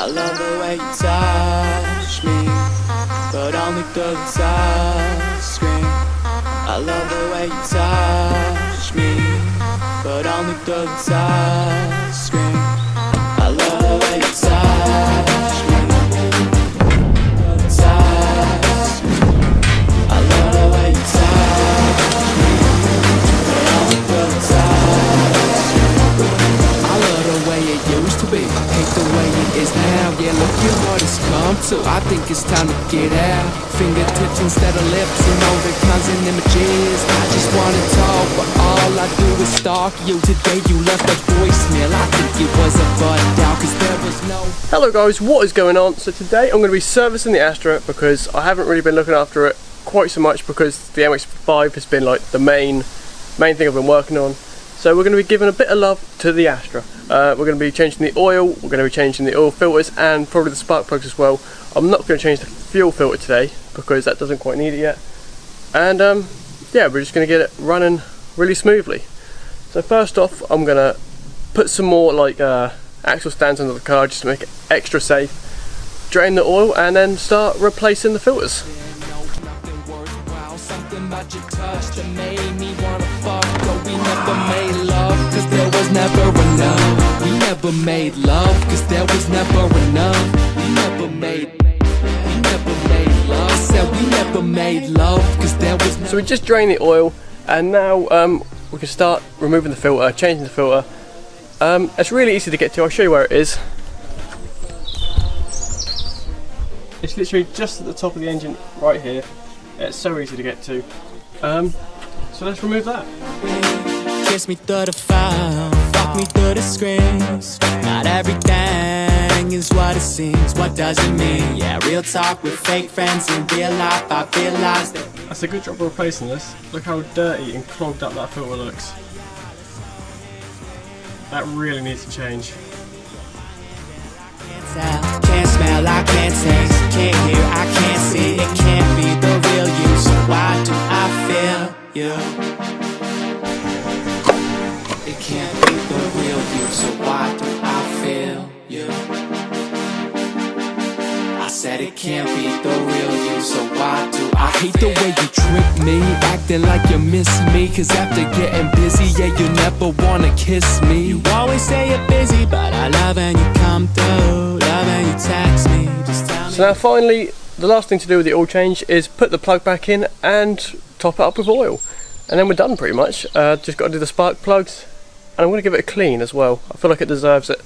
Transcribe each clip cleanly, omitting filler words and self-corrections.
I love the way you touch me, but only through the touch screen. I love the way you touch me, but only through the touch screen. I love the way you touch me, through the touch screen. I love the way you touch me, but only through the touch screen. I love the way it used to be, hate the way it is now. Yeah, look at what it's come to. I think it's time to get out. Fingertips instead of lips and all the kinds of images. I just wanna talk, but all I do is stalk you. Today you left a voicemail. I think it was a butt down, cause there was no... Hello guys, what is going on? So today I'm going to be servicing the Astra because I haven't really been looking after it quite so much because the MX-5 has been like the main thing I've been working on. So we're going to be giving a bit of love to the Astra. We're going to be changing the oil, we're going to be changing the oil filters and probably the spark plugs as well. I'm not going to change the fuel filter today because that doesn't quite need it yet. And yeah, we're just going to get it running really smoothly. So first off, I'm going to put some more like axle stands under the car just to make it extra safe. Drain the oil and then start replacing the filters. Something about your touch that made me wanna fuck. But we never made love, cause there was never enough. We never made love, cause there was never enough. We never made love. I said we never made love, cause there was never... So we just drained the oil and now we can start removing the filter, changing the filter. It's really easy to get to, I'll show you where it is. It's literally just at the top of the engine right here. It's so easy to get to. So let's remove that. Kiss me through the phone, fuck me through the screens. Not everything is what it seems. What does it mean? Yeah, real talk with fake friends in real life. I realize that. That's a good job of replacing this. Look how dirty and clogged up that filter looks. That really needs to change. Can't smell, I can't taste, can't hear, I can't see. It can't be the real you, so why do I feel you? It can't be the real you, so why do I feel you? I said it can't be the real you, so why do I hate the way you trick me, acting like you miss me. Cause after getting busy, yeah, you never wanna kiss me. You always say you're busy, but I love when you come through. Love when you text me, just tell me. So now finally, the last thing to do with the oil change is put the plug back in and top it up with oil. And then we're done pretty much. Just got to do the spark plugs. And I'm going to give it a clean as well. I feel like it deserves it.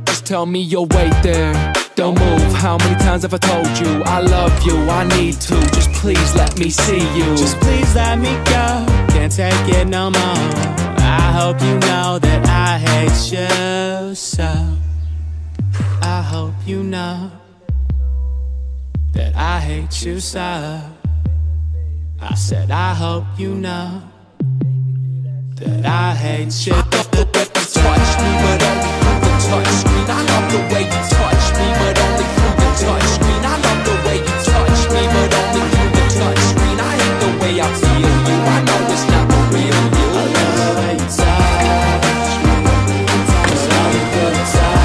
Just tell me you'll wait there. Don't move. How many times have I told you I love you? I need to. Just please let me see you. Just please let me go. Can't take it no more. I hope you know that I hate you so. I hope you know that I hate you so. I said I hope you know that I hate you. I love the way you touch me, but only through the touch screen. I love the way you touch me, but only through the touch screen. I love the way you touch me, but only through the touch screen. I hate the way I feel you. I know it's not the real you. I love the way you touch me, but only through the touch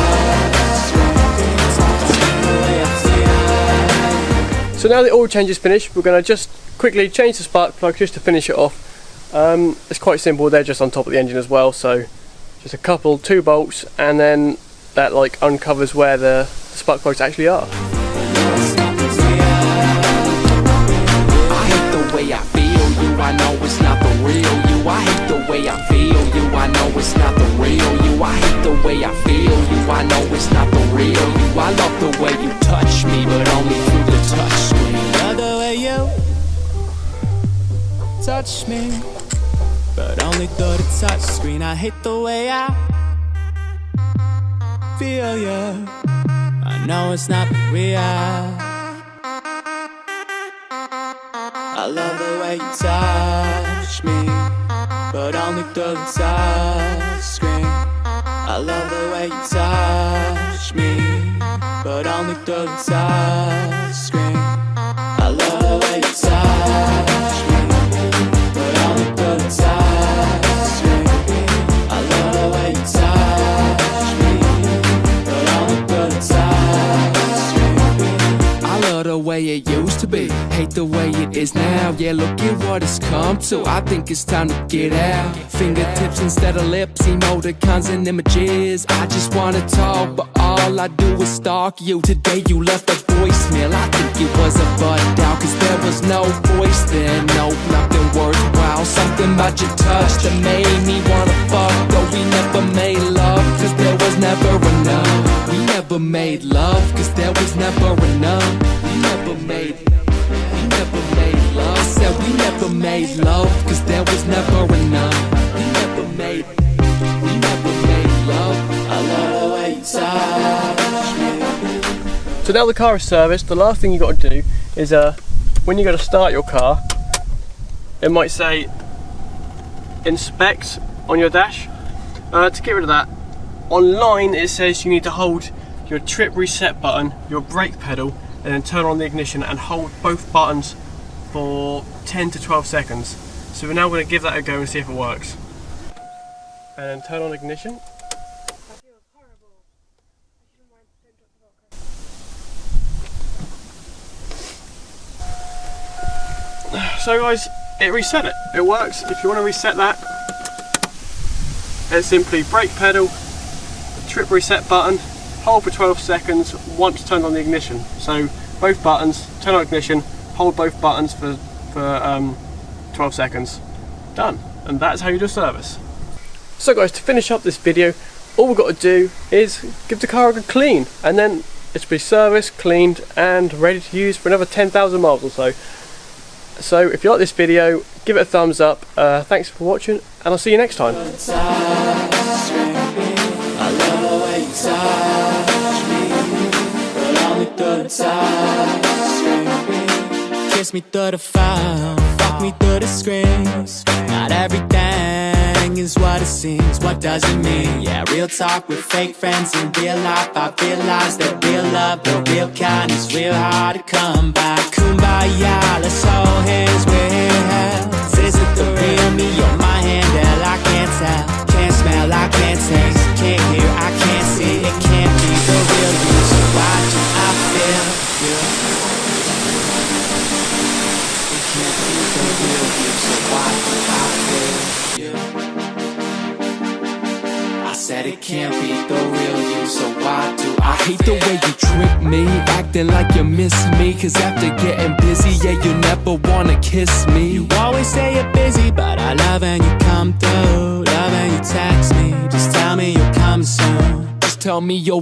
screen. The way I feel. So now the oil change is finished, we're going to just quickly change the spark plug just to finish it off. It's quite simple, they're just on top of the engine as well, so just a couple, 2 bolts, and then that like uncovers where the spark plugs actually are. I hate the way I feel you, I know it's not the real you. I hate the way I feel you, I know it's not the real you. I hate the way I feel you, I know it's not the real you. I love the way you touch me, but only through the touch screen. Love the way you touch me, but only through the touch screen. I hate the way I feel you, I know it's not real. I love the way you touch me, but only through the touch screen. I love the way you touch me, but only through the touch screen. I love the way you touch me, but only through the touch screen. I love the way you touch me, but only through the touch. to be. Hate the way it is now, yeah, look at what it's come to. I think it's time to get out. Fingertips instead of lips, emoticons and images. I just wanna talk, but all I do is stalk you. Today you left a voicemail, I think it was a butt dial, cause there was no voice there, no, nothing worthwhile. Something about your touch that made me wanna fuck, but we never made love, cause there was never enough. We never made love, cause there was never enough. We never made love. I said we never made love, cause there was never enough. We never made love. I love the way you touch me. So now the car is serviced, the last thing you got to do is when you go to start your car, it might say inspect on your dash. To get rid of that, online it says you need to hold your trip reset button, your brake pedal, and then turn on the ignition and hold both buttons for 10 to 12 seconds. So we're now going to give that a go and see if it works. And then turn on ignition. So guys, it reset it. It works. If you want to reset that, it's simply brake pedal, trip reset button, hold for 12 seconds once turned on the ignition. So both buttons, turn on ignition, hold both buttons for 12 seconds. Done. And that's how you do service. So guys, to finish up this video, all we've got to do is give the car a good clean, and then it's be serviced, cleaned, and ready to use for another 10,000 miles or so. So if you like this video, give it a thumbs up. Thanks for watching, and I'll see you next time. Kiss me through the phone, fuck me through the screens. Not everything is what it seems. What does it mean? Yeah, real talk with fake friends in real life. I realize that real love, the real kind, is real hard to come by. Kumbaya, let's hold hands, we're hands. Is it the real me or my handle? I can't tell, can't smell, I can't taste, can't hear, I can't see. It can't be the real you, so why do I feel you? It can't be the real you, so why do I feel you? I said it can't be the real you, so why do I hate the way you trick me, acting like you miss me. Cause after getting busy, yeah, you never wanna kiss me. You always say you're busy, but I love when you come through. Love when you text me, just tell me you'll come soon. Just tell me you'll